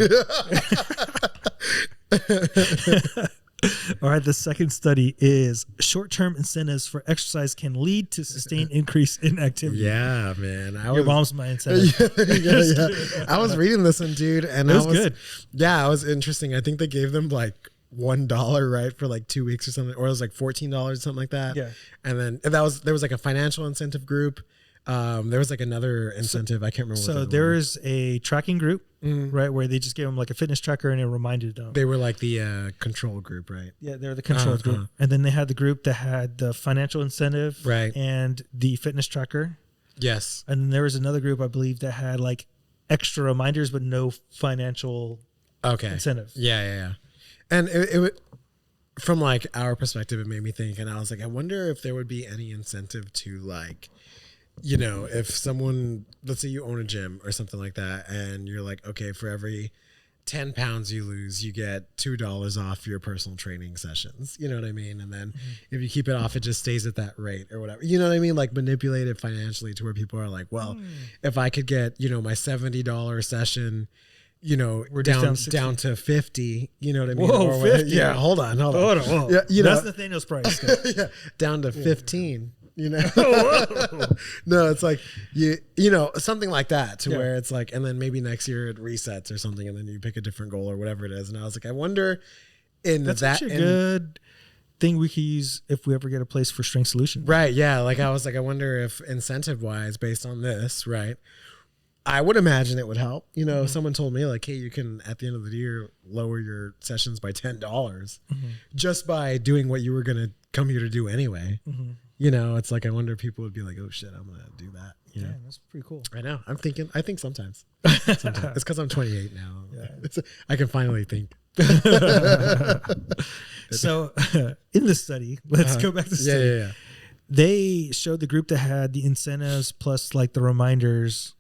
All right, the second study is short-term incentives for exercise can lead to sustained increase in activity. Yeah, man. Your mom's my incentive. Yeah. I was reading this one, dude, and it was good. Yeah, it was interesting. I think they gave them like $1, right, for like 2 weeks or something, or it was like $14 or something like that. Yeah, and then there was like a financial incentive group. There was like another incentive. I can't remember. So there is a tracking group, right, where they just gave them like a fitness tracker and it reminded them. They were like the control group, right? Yeah, they're the control group. And then they had the group that had the financial incentive, right, and the fitness tracker. Yes. And then there was another group, I believe, that had like extra reminders but no financial incentive. Yeah. And it from like our perspective, it made me think, and I was like, I wonder if there would be any incentive to like, if someone, let's say you own a gym or something like that, and you're like, okay, for every 10 pounds you lose, you get $2 off your personal training sessions. You know what I mean? And then if you keep it off, it just stays at that rate or whatever. You know what I mean? Like manipulate it financially to where people are like, well, if I could get, my $70 session, we're down to 50, you know what I mean? Whoa, 50. Yeah, hold on. Whoa. Yeah, that's Nathaniel's price. Yeah, down to 15. No, it's like something like that to where it's like, and then maybe next year it resets or something, and then you pick a different goal or whatever it is. And I was like, I wonder that's actually a good thing we could use if we ever get a place for Strength Solutions. Right. Yeah. Like I was like, I wonder if incentive wise, based on this, right, I would imagine it would help. If someone told me like, hey, you can at the end of the year lower your sessions by $10 just by doing what you were going to come here to do anyway. It's like, I wonder if people would be like, oh shit, I'm going to do that. Yeah, that's pretty cool. I know. I think sometimes. It's because I'm 28 now. Yeah. I can finally think. So in this study, let's go back to the study. Yeah. They showed the group that had the incentives plus like the reminders,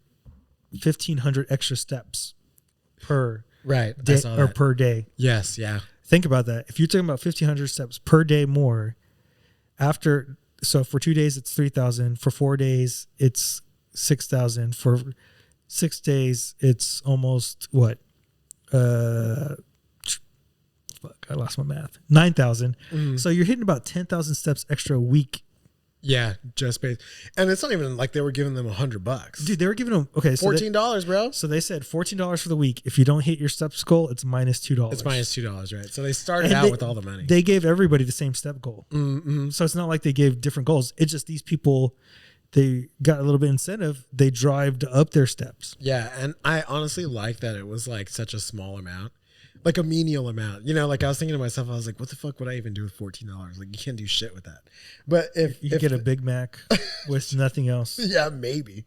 1,500 extra steps per day or per day. Yes. Yeah. Think about that. If you're talking about 1,500 steps per day more, so for 2 days it's 3,000. For 4 days it's 6,000. For 6 days it's almost what? Fuck, I lost my math. 9,000. So you're hitting about 10,000 steps extra a week. Yeah, just based, and it's not even like they were giving them $100. Dude, they were giving them $14, bro. So they said $14 for the week. If you don't hit your steps goal, it's minus $2. It's minus $2, right? So they started out with all the money. They gave everybody the same step goal. So it's not like they gave different goals. It's just these people, they got a little bit of incentive. They drived up their steps. Yeah, and I honestly like that it was like such a small amount. Like a menial amount, like I was thinking to myself, I was like, what the fuck would I even do with $14? Like you can't do shit with that. But if you could get a Big Mac with nothing else. Yeah, maybe.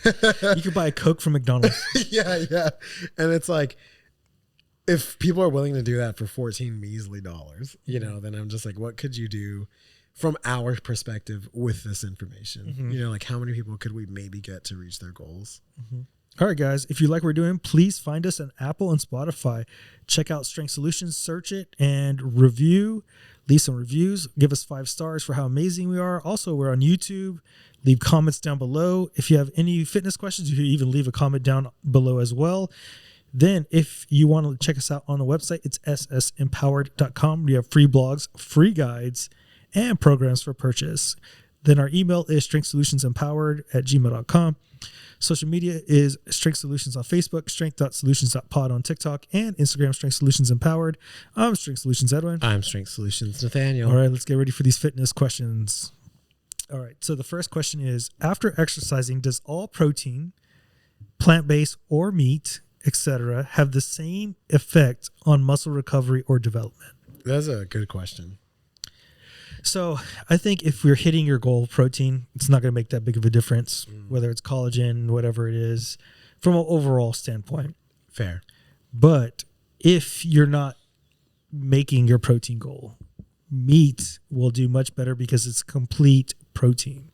You could buy a Coke from McDonald's. Yeah. And it's like, if people are willing to do that for 14 measly dollars, then I'm just like, what could you do from our perspective with this information? Like how many people could we maybe get to reach their goals? All right, guys, if you like what we're doing, please find us on Apple and Spotify. Check out Strength Solutions, search it, and leave some reviews. Give us 5 stars for how amazing we are. Also, we're on YouTube. Leave comments down below. If you have any fitness questions, you can even leave a comment down below as well. Then, if you want to check us out on the website, it's ssempowered.com. We have free blogs, free guides, and programs for purchase. Then our email is strengthsolutionsempowered@gmail.com. Social media is Strength Solutions on Facebook, strength.solutions.pod on TikTok, and Instagram, Strength Solutions Empowered. I'm Strength Solutions Edwin. I'm Strength Solutions Nathaniel. All right, let's get ready for these fitness questions. All right, so the first question is, after exercising, does all protein, plant-based or meat, etc., have the same effect on muscle recovery or development? That's a good question. So I think if we're hitting your goal of protein, it's not going to make that big of a difference, whether it's collagen, whatever it is, from an overall standpoint. Fair. But if you're not making your protein goal, meat will do much better because it's complete protein.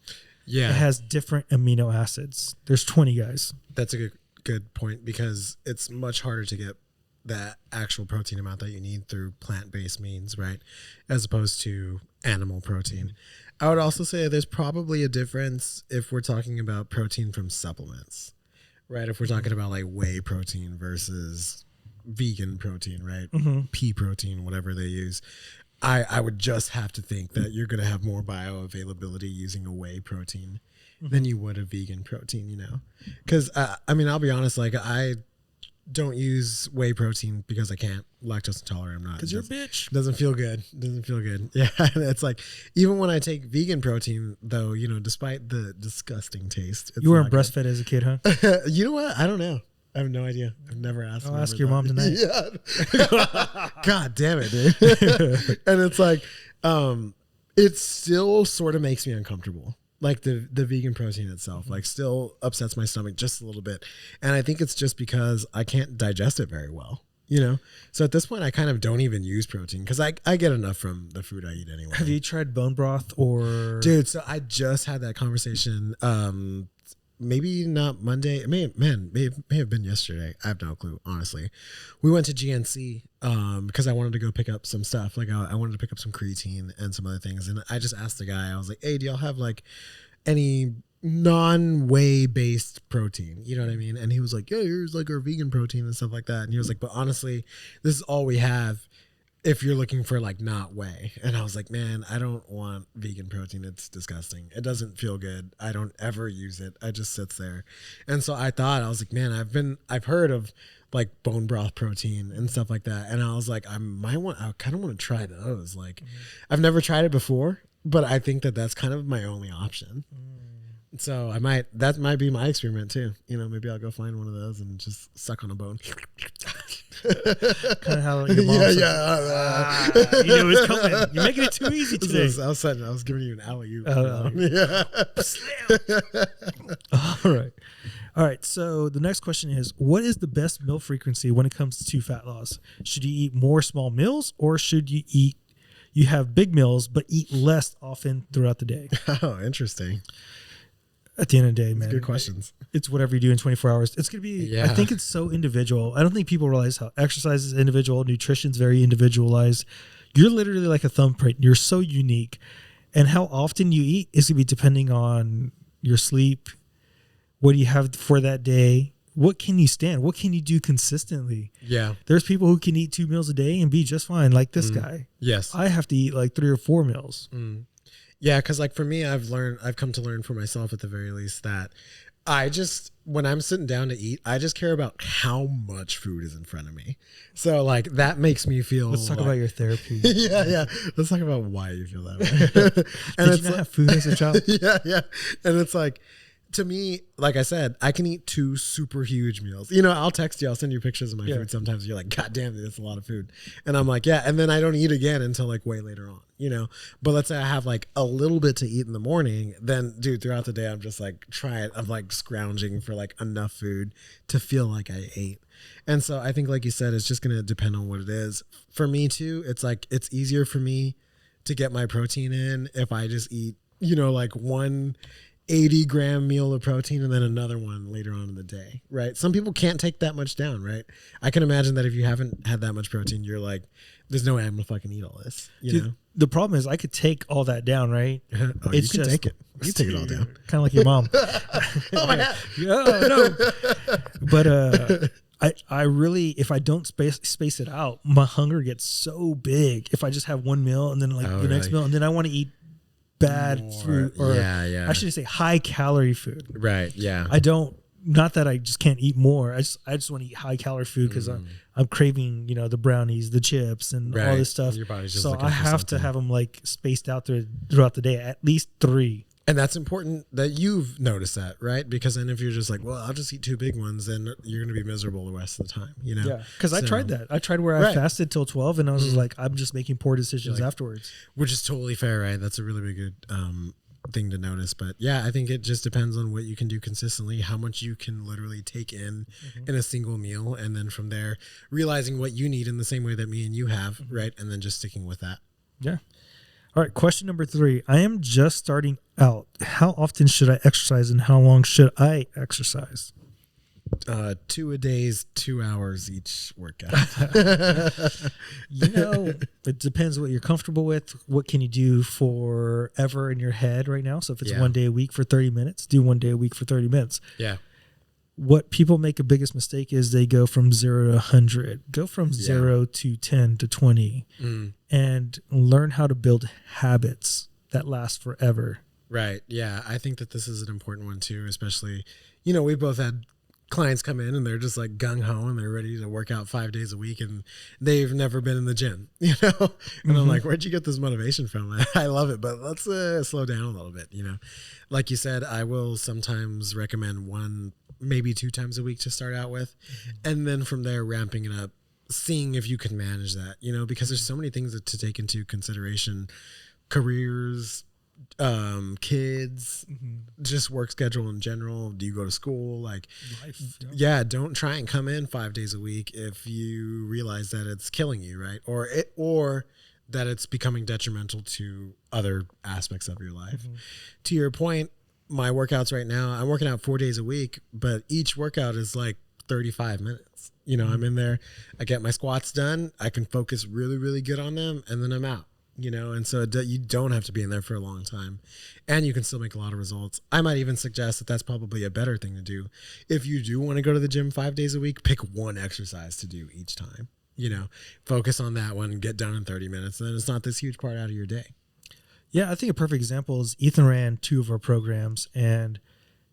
Yeah. It has different amino acids. There's 20 guys. That's a good point, because it's much harder to get that actual protein amount that you need through plant-based means, right, as opposed to animal protein. I would also say there's probably a difference if we're talking about protein from supplements, right? If we're talking about like whey protein versus vegan protein, right? Pea protein, whatever they use. I would just have to think that you're going to have more bioavailability using a whey protein than you would a vegan protein, you know? Because, I mean, I'll be honest, like I don't use whey protein because I can't. Lactose intolerant. I'm not. Because you're a bitch. Doesn't feel good. Yeah. It's like, even when I take vegan protein, though, you know, despite the disgusting taste. You weren't breastfed as a kid, huh? You know what? I don't know. I have no idea. I've never asked. I'll ask your mom tonight. Yeah. God damn it, dude. And it's like, it still sort of makes me uncomfortable. Like the vegan protein itself, like still upsets my stomach just a little bit. And I think it's just because I can't digest it very well, you know? So at this point, I kind of don't even use protein because I get enough from the food I eat anyway. Have you tried bone broth or? Dude, so I just had that conversation. Maybe not Monday. It may have been yesterday. I have no clue, honestly. We went to GNC because I wanted to go pick up some stuff. Like I wanted to pick up some creatine and some other things. And I just asked the guy, I was like, hey, do y'all have like any non-whey based protein? You know what I mean? And he was like, yeah, here's like our vegan protein and stuff like that. And he was like, but honestly, this is all we have if you're looking for like not whey. And I was like, man, I don't want vegan protein. It's disgusting. It doesn't feel good. I don't ever use it. I just sits there. And so I thought, I was like, man, I've heard of like bone broth protein and stuff like that. And I was like, I kind of want to try those. Like I've never tried it before, but I think that that's kind of my only option. So that might be my experiment too. You know, maybe I'll go find one of those and just suck on a bone. Kind of how your mom yeah. You knew it was coming. You're making it too easy today. I was giving you an alley-oop. All right. So the next question is, what is the best meal frequency when it comes to fat loss? Should you eat more small meals, or should you have big meals but eat less often throughout the day? Oh, interesting. At the end of the day, man. Good questions. It's whatever you do in 24 hours. It's going to be, I think it's so individual. I don't think people realize how exercise is individual. Nutrition's very individualized. You're literally like a thumbprint. You're so unique. And how often you eat is going to be depending on your sleep. What do you have for that day? What can you stand? What can you do consistently? Yeah. There's people who can eat 2 meals a day and be just fine, like this guy. Yes. I have to eat like 3 or 4 meals. Yeah, because like for me, I've come to learn for myself at the very least that when I'm sitting down to eat, I just care about how much food is in front of me. So like that makes me feel. Let's talk about your therapy. Yeah. Let's talk about why you feel that way. Did you not have food as a child? Yeah. And it's like, to me, like I said, I can eat 2 super huge meals. You know, I'll text you, I'll send you pictures of my food sometimes. You're like, God damn it, that's a lot of food. And I'm like, yeah. And then I don't eat again until like way later on, you know. But let's say I have like a little bit to eat in the morning, then dude, throughout the day, I'm just like I'm like scrounging for like enough food to feel like I ate. And so I think, like you said, it's just going to depend on what it is. For me too, it's like, it's easier for me to get my protein in if I just eat, you know, like one 80-gram meal of protein and then another one later on in the day, right? Some people can't take that much down, right? I can imagine that if you haven't had that much protein, you're like, there's no way I'm gonna fucking eat all this, you know? The problem is I could take all that down, right? Oh, you can take it. You can take it all down. Kind of like your mom. Oh my God. No. But I really, if I don't space it out, my hunger gets so big if I just have one meal and then like the next meal, and then I want to eat bad food, or I shouldn't say high calorie food. Right. Yeah. I don't. Not that I just can't eat more. I just want to eat high calorie food because I'm craving, the brownies, the chips, and all this stuff. Your body's just so I have to have them like spaced out throughout the day, at least 3. And that's important that you've noticed that, right? Because then if you're just like, well, I'll just eat 2 big ones, then you're going to be miserable the rest of the time, Yeah. Because I tried that. I tried where I fasted till 12, and I was just like, I'm just making poor decisions afterwards. Which is totally fair, right? That's a really good thing to notice. But yeah, I think it just depends on what you can do consistently, how much you can literally take in a single meal, and then from there realizing what you need in the same way that me and you have, right? And then just sticking with that. Yeah. All right, question number 3. I am just starting out. How often should I exercise, and how long should I exercise? 2 a days, 2 hours each workout. It depends what you're comfortable with. What can you do forever in your head right now? So if it's 1 day a week for 30 minutes, do 1 day a week for 30 minutes. Yeah. What people make a biggest mistake is they go from 0 to 100. Go from 0 to 10 to 20 and learn how to build habits that last forever. Right. Yeah. I think that this is an important one too, especially, we both had clients come in and they're just like gung ho and they're ready to work out 5 days a week and they've never been in the gym, and I'm like, where'd you get this motivation from? I love it, but let's slow down a little bit. Like you said, I will sometimes recommend 1, maybe 2 times a week to start out with. And then from there, ramping it up, seeing if you can manage that, because there's so many things to take into consideration: careers, kids, just work schedule in general. Do you go to school? Like, life, don't try and come in 5 days a week if you realize that it's killing you, right? Or that it's becoming detrimental to other aspects of your life. To your point, my workouts right now, I'm working out 4 days a week, but each workout is like 35 minutes. I'm in there, I get my squats done, I can focus really, really good on them, and then I'm out. And so you don't have to be in there for a long time, and you can still make a lot of results. I might even suggest that that's probably a better thing to do. If you do want to go to the gym 5 days a week, pick one exercise to do each time, focus on that one and get done in 30 minutes. And then it's not this huge part out of your day. Yeah. I think a perfect example is Ethan ran 2 of our programs, and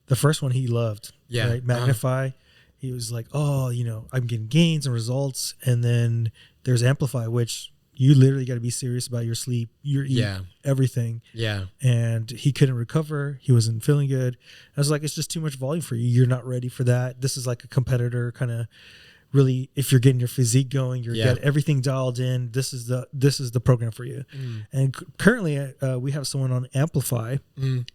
the first one he loved, right? Magnify. He was like, oh, I'm getting gains and results. And then there's Amplify, which you literally got to be serious about your sleep, your eat, everything. Yeah. And he couldn't recover. He wasn't feeling good. I was like, it's just too much volume for you. You're not ready for that. This is like a competitor kind of really, if you're getting your physique going, you're getting everything dialed in. This is the program for you. And currently we have someone on Amplify,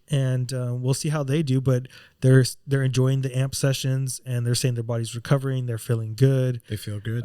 and we'll see how they do, but they're enjoying the amp sessions, and they're saying their body's recovering. They're feeling good. They feel good.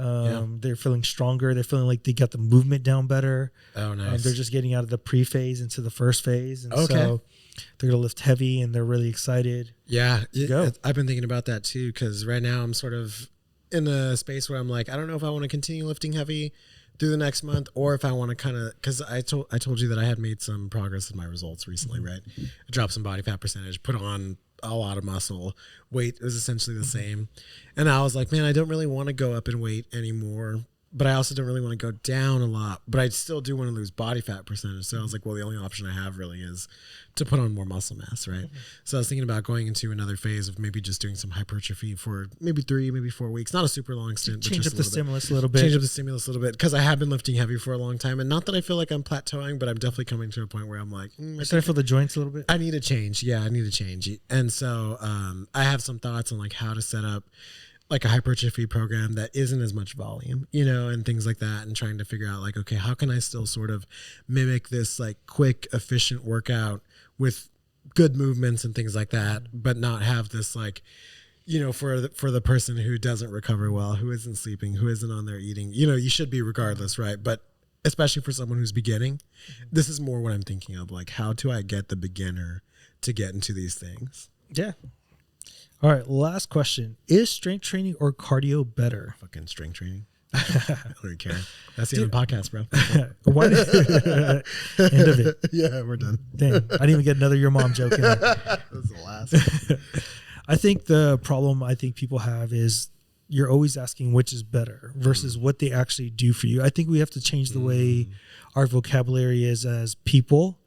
They're feeling stronger. They're feeling like they got the movement down better. Oh, nice. They're just getting out of the pre-phase into the first phase. And so they're going to lift heavy, and they're really excited. Yeah. I've been thinking about that too, because right now I'm sort of in a space where I'm like, I don't know if I want to continue lifting heavy through the next month, or if I want to kind of, because I told you that I had made some progress in my results recently, right? I dropped some body fat percentage, put on a lot of muscle, weight was essentially the same, and I was like, man, I don't really want to go up in weight anymore, but I also don't really want to go down a lot, but I still do want to lose body fat percentage. So I was like, well, the only option I have really is to put on more muscle mass, right? So I was thinking about going into another phase of maybe just doing some hypertrophy for maybe 3, maybe 4 weeks. Not a super long stint. Change up the stimulus a little bit. Change up the stimulus a little bit, because I have been lifting heavy for a long time. And not that I feel like I'm plateauing, but I'm definitely coming to a point where I'm like, I feel the joints a little bit. I need a change. Yeah, I need a change. And so I have some thoughts on like how to set up like a hypertrophy program that isn't as much volume, and things like that, and trying to figure out like, okay, how can I still sort of mimic this like quick, efficient workout with good movements and things like that, but not have this like, for the person who doesn't recover well, who isn't sleeping, who isn't on there eating, you should be regardless, right? But especially for someone who's beginning, this is more what I'm thinking of, like, how do I get the beginner to get into these things? Yeah. All right, last question. Is strength training or cardio better? Fucking strength training. I don't really care. That's the end of the podcast, bro. End of it. Yeah, we're done. Dang, I didn't even get another your mom joke in there. That's the last. I think the problem people have is you're always asking which is better versus what they actually do for you. I think we have to change the way our vocabulary is as people.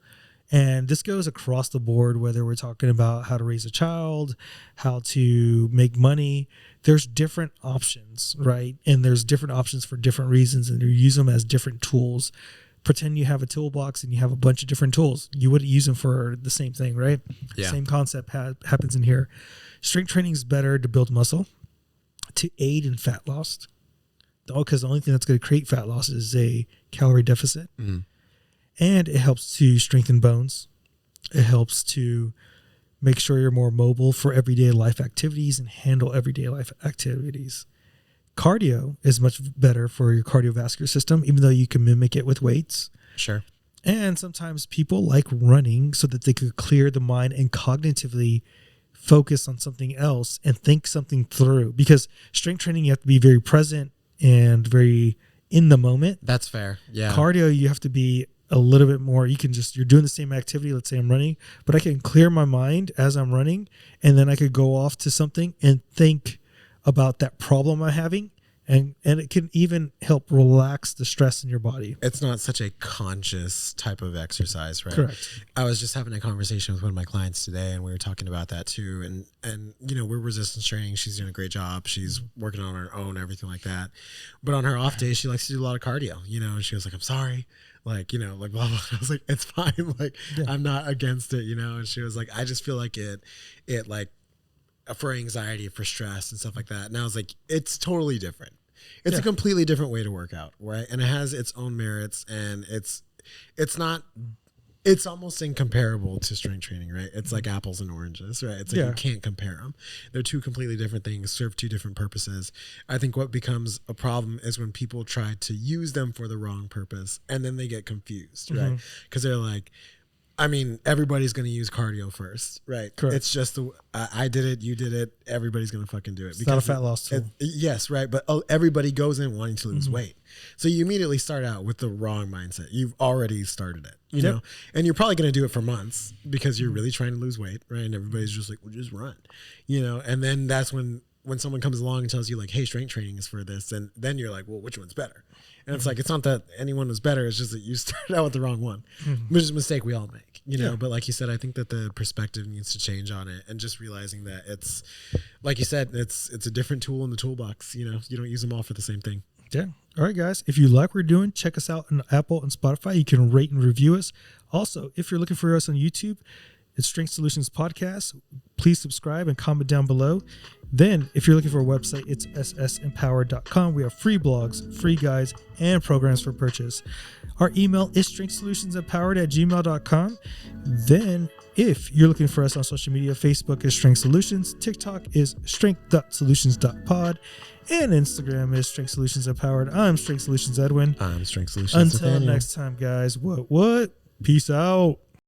And this goes across the board, whether we're talking about how to raise a child, how to make money. There's different options, right? And there's different options for different reasons, and you use them as different tools. Pretend you have a toolbox and you have a bunch of different tools. You wouldn't use them for the same thing, right? Yeah. Same concept happens in here. Strength training is better to build muscle, to aid in fat loss. Because the only thing that's going to create fat loss is a calorie deficit. Mm-hmm. And it helps to strengthen bones. It helps to make sure you're more mobile for everyday life activities and handle everyday life activities. Cardio is much better for your cardiovascular system, even though you can mimic it with weights. Sure. And sometimes people like running so that they could clear the mind and cognitively focus on something else and think something through. Because strength training, you have to be very present and very in the moment. That's fair. Yeah. Cardio, you have to be a little bit more. You're doing the same activity. Let's say I'm running, but I can clear my mind as I'm running, and then I could go off to something and think about that problem I'm having. And it can even help relax the stress in your body. It's not such a conscious type of exercise, right? Correct. I was just having a conversation with one of my clients today, and we were talking about that too. And we're resistance training. She's doing a great job. She's working on her own, everything like that. But on her off days, she likes to do a lot of cardio, and she was like, I'm sorry. Like, like blah, blah. I was like, it's fine. Like, yeah. I'm not against it, And she was like, I just feel like it like for anxiety, for stress and stuff like that. And I was like, it's totally different. It's a completely different way to work out, right? And it has its own merits, and it's almost incomparable to strength training, right? It's like apples and oranges, right? It's like you can't compare them. They're two completely different things, serve two different purposes. I think what becomes a problem is when people try to use them for the wrong purpose, and then they get confused, right? Because they're like, everybody's going to use cardio first, right? Correct. It's just I did it, you did it, everybody's going to fucking do it. It's not a fat loss tool. Yes, right. But everybody goes in wanting to lose weight. So you immediately start out with the wrong mindset. You've already started it, you know? And you're probably going to do it for months because you're really trying to lose weight, right? And everybody's just like, well, just run, And then that's when someone comes along and tells you like, hey, strength training is for this. And then you're like, well, which one's better? And it's like, it's not that anyone was better. It's just that you started out with the wrong one, which is a mistake we all make, But like you said, I think that the perspective needs to change on it, and just realizing that it's, like you said, it's a different tool in the toolbox. You don't use them all for the same thing. Yeah. All right, guys. If you like what we're doing, check us out on Apple and Spotify. You can rate and review us. Also, if you're looking for us on YouTube, it's Strength Solutions Podcast. Please subscribe and comment down below. Then, if you're looking for a website, it's ssempowered.com. We have free blogs, free guides, and programs for purchase. Our email is strengthsolutionsempowered@gmail.com. Then, if you're looking for us on social media, Facebook is Strength Solutions, TikTok is strength.solutions.pod, and Instagram is Strength Solutions Empowered. I'm Strength Solutions Edwin. I'm Strength Solutions Until Nathaniel. next time, guys. What? Peace out.